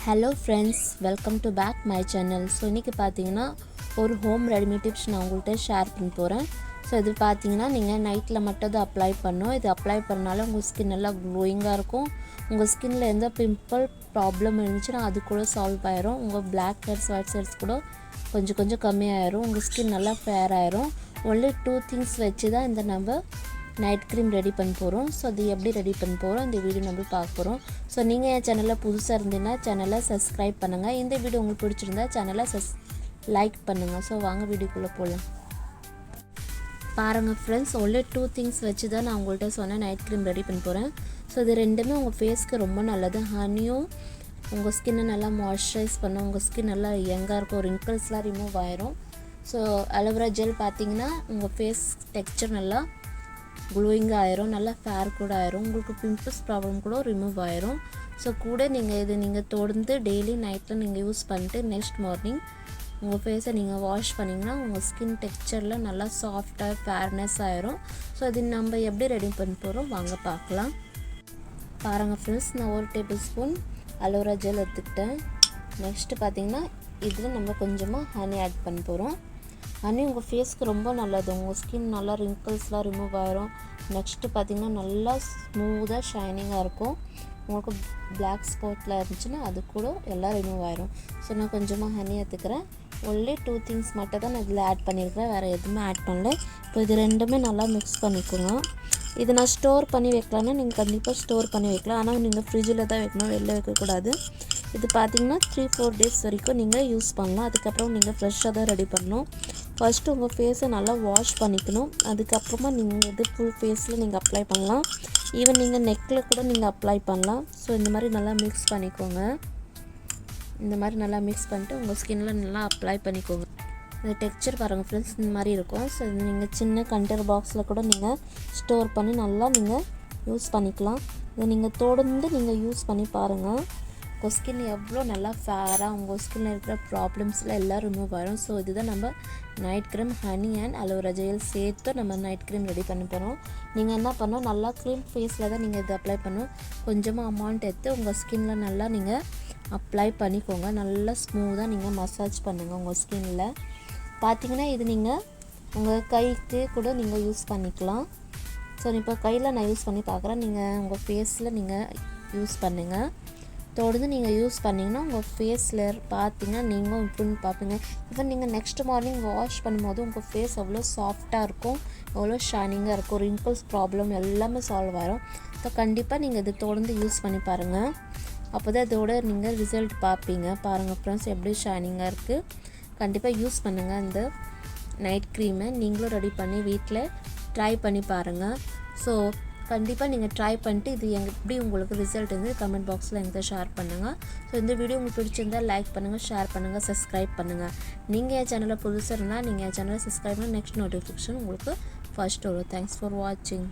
Hello friends, welcome to back my channel. So இன்றைக்கி பார்த்தீங்கன்னா ஒரு ஹோம் ரெடிமேட் டிப்ஸ் நான் உங்கள்கிட்ட ஷேர் பண்ண போகிறேன். ஸோ இது பார்த்தீங்கன்னா நீங்கள் நைட்டில் மட்டும் அதை அப்ளை பண்ணணும். இது அப்ளை பண்ணனால உங்கள் ஸ்கின் நல்லா க்ளோயிங்காக இருக்கும். உங்கள் ஸ்கின்னில் எந்த பிம்பிள் ப்ராப்ளம் இருந்துச்சுன்னா அது கூட சால்வ் ஆயிரும். உங்கள் பிளாக் ஹெட்ஸ் ஒயிட் ஹெட்ஸ் கூட கொஞ்சம் கொஞ்சம் கம்மியாயிரும். உங்கள் ஸ்கின் நல்லா ஃபேர் ஆயிரும். ஒன்லி 2 திங்ஸ் வச்சு தான் இந்த நம்ம நைட் க்ரீம் ரெடி பண்ண போகிறோம். ஸோ அது எப்படி ரெடி பண்ண போகிறோம் இந்த வீடியோ நம்ம பார்க்க போகிறோம். ஸோ நீங்கள் என் சேனலில் புதுசாக இருந்தீங்கன்னா சேனலை சப்ஸ்கிரைப் பண்ணுங்கள். இந்த வீடியோ உங்களுக்கு பிடிச்சிருந்தா சேனலை லைக் பண்ணுங்கள். ஸோ வாங்க வீடியோக்குள்ளே போகலாம். பாருங்கள் ஃப்ரெண்ட்ஸ், ஒன்லி 2 திங்ஸ் வச்சு தான் நான் உங்கள்கிட்ட சொன்ன நைட் க்ரீம் ரெடி பண்ண போகிறேன். ஸோ இது ரெண்டுமே உங்கள் ஃபேஸ்க்கு ரொம்ப நல்லது. ஹனியும் உங்கள் ஸ்கின்னை நல்லா மாய்ஸ்சரைஸ் பண்ணும். உங்கள் ஸ்கின் நல்லா யங்காக இருக்கும். ரிங்கிள்ஸ்லாம் ரிமூவ் ஆயிரும். ஸோ அலோவேரா ஜெல் பார்த்தீங்கன்னா உங்கள் ஃபேஸ் டெக்ஸ்சர் நல்லா க்ளோயிங்காக ஆயிரும். நல்லா ஃபேர் கூட ஆயிரும். உங்களுக்கு பிம்பிள்ஸ் ப்ராப்ளம் கூட ரிமூவ் ஆயிரும். ஸோ கூட நீங்கள் தொடர்ந்து டெய்லி நைட்டில் நீங்கள் யூஸ் பண்ணிட்டு நெக்ஸ்ட் மார்னிங் உங்கள் ஃபேஸை நீங்கள் வாஷ் பண்ணிங்கன்னா உங்கள் ஸ்கின் டெக்ஸ்சரில் நல்லா சாஃப்டாக ஃபேர்னஸ் ஆயிரும். ஸோ இது நம்ம எப்படி ரெடி பண்ண போகிறோம் வாங்க பார்க்கலாம். பாருங்கள் ஃப்ரெண்ட்ஸ், நான் 1 டேபிள் ஸ்பூன் அலோவேரா ஜெல் எடுத்துக்கிட்டேன். நெக்ஸ்ட்டு பார்த்தீங்கன்னா இதில் நம்ம கொஞ்சமாக ஹனி ஆட் பண்ண போகிறோம். ஹனி உங்கள் ஃபேஸ்க்கு ரொம்ப நல்லது. உங்கள் ஸ்கின் நல்லா ரிங்கிள்ஸ்லாம் ரிமூவ் ஆயிரும். நெக்ஸ்ட்டு பார்த்திங்கன்னா நல்லா ஸ்மூத்தாக ஷைனிங்காக இருக்கும். உங்களுக்கு பிளாக் ஸ்பாட்லாம் இருந்துச்சுன்னா அது கூட எல்லாம் ரிமூவ் ஆயிரும். ஸோ நான் கொஞ்சமாக ஹனி எடுத்துக்கிறேன். ஒன்லி 2 திங்ஸ் மட்டும் தான் நான் இதில் ஆட் பண்ணியிருக்கிறேன், வேறு எதுவுமே ஆட் பண்ணல. இப்போ இது ரெண்டுமே நல்லா மிக்ஸ் பண்ணிக்கோங்க. இது நான் ஸ்டோர் பண்ணி வைக்கலான்னா நீங்கள் கண்டிப்பாக ஸ்டோர் பண்ணி வைக்கலாம். ஆனால் நீங்கள் ஃப்ரிட்ஜில் தான் வைக்கணும், வெளில வைக்கக்கூடாது. இது பார்த்திங்கன்னா 3-4 டேஸ் வரைக்கும் நீங்கள் யூஸ் பண்ணலாம். அதுக்கப்புறம் நீங்கள் ஃப்ரெஷ்ஷாக தான் ரெடி பண்ணணும். ஃபஸ்ட்டு உங்கள் ஃபேஸை நல்லா வாஷ் பண்ணிக்கணும். அதுக்கப்புறமா நீங்கள் இது ஃபுல் ஃபேஸில் நீங்கள் அப்ளை பண்ணலாம். ஈவன் நீங்கள் நெக்கில் கூட நீங்கள் அப்ளை பண்ணலாம். ஸோ இந்த மாதிரி நல்லா மிக்ஸ் பண்ணிக்கோங்க. இந்த மாதிரி நல்லா மிக்ஸ் பண்ணிட்டு உங்கள் ஸ்கின்னில் நல்லா அப்ளை பண்ணிக்கோங்க. இந்த டெக்ஸ்சர் பாருங்கள் ஃப்ரெண்ட்ஸ், இந்த மாதிரி இருக்கும். ஸோ இது நீங்கள் சின்ன கண்டெய்னர் பாக்ஸில் கூட நீங்கள் ஸ்டோர் பண்ணி நல்லா நீங்கள் யூஸ் பண்ணிக்கலாம். இதை நீங்கள் தொடர்ந்து நீங்கள் யூஸ் பண்ணி பாருங்கள். உங்கள் ஸ்கின் எவ்வளோ நல்லா ஃபேராக உங்கள் ஸ்கின்னில் இருக்கிற ப்ராப்ளம்ஸ்லாம் எல்லாம் ரிமூவ் ஆகிடும். ஸோ இதுதான் நம்ம night cream honey and aloe vera gel சேர்த்து நம்ம நைட் க்ரீம் ரெடி பண்ண போகிறோம். நீங்கள் என்ன பண்ணணும், நல்லா க்ரீம் ஃபேஸில் தான் நீங்கள் இது அப்ளை பண்ணணும். கொஞ்சமாக அமௌண்ட் எடுத்து உங்கள் ஸ்கின்னில் நல்லா நீங்கள் அப்ளை பண்ணிக்கோங்க. நல்லா ஸ்மூத்தாக நீங்கள் மசாஜ் பண்ணுங்கள் உங்கள் ஸ்கின்னில். பார்த்தீங்கன்னா இது நீங்கள் உங்கள் கைக்கு கூட நீங்கள் யூஸ் பண்ணிக்கலாம். ஸோ இப்போ கையில் நான் யூஸ் பண்ணி பார்க்குறேன். நீங்கள் உங்கள் ஃபேஸில் நீங்கள் யூஸ் பண்ணுங்கள். தொடர்ந்து நீங்கள் யூஸ் பண்ணிங்கன்னா உங்கள் ஃபேஸில் பார்த்தீங்கன்னா நீங்கள் இம்ப்ரூவ் பார்ப்பீங்க. ஈவன் நீங்கள் நெக்ஸ்ட் மார்னிங் வாஷ் பண்ணும்போது உங்கள் ஃபேஸ் அவ்வளோ சாஃப்டாக இருக்கும், எவ்வளோ ஷைனிங்காக இருக்கும். ரிங்கிள்ஸ் ப்ராப்ளம் எல்லாமே சால்வ் ஆகிரும். ஸோ கண்டிப்பாக நீங்கள் இதை தொடர்ந்து யூஸ் பண்ணி பாருங்கள். அப்போ தான் இதோட நீங்கள் ரிசல்ட் பார்ப்பீங்க. பாருங்கள் ஃப்ரெண்ட்ஸ், எப்படி ஷைனிங்காக இருக்குது. கண்டிப்பாக யூஸ் பண்ணுங்கள். இந்த நைட் க்ரீமை நீங்களும் ரெடி பண்ணி வீட்டில் ட்ரை பண்ணி பாருங்கள். ஸோ கண்டிப்பாக நீங்கள் ட்ரை பண்ணிட்டு இது எப்படி உங்களுக்கு ரிசல்ட் வந்து கமெண்ட் பாக்ஸில் என்கிட்ட ஷேர் பண்ணுங்கள். ஸோ இந்த வீடியோ உங்களுக்கு பிடிச்சிருந்தால் லைக் பண்ணுங்கள், ஷேர் பண்ணுங்கள், சப்ஸ்கிரைப் பண்ணுங்கள். நீங்கள் என் சேனலில் புதுசாக இருந்தால் நீங்கள் என் சேனலை சப்ஸ்கிரைப் பண்ணி நெக்ஸ்ட் நோட்டிஃபிகேஷன் உங்களுக்கு ஃபர்ஸ்ட் வரும். தேங்க்ஸ் ஃபார் வாட்சிங்.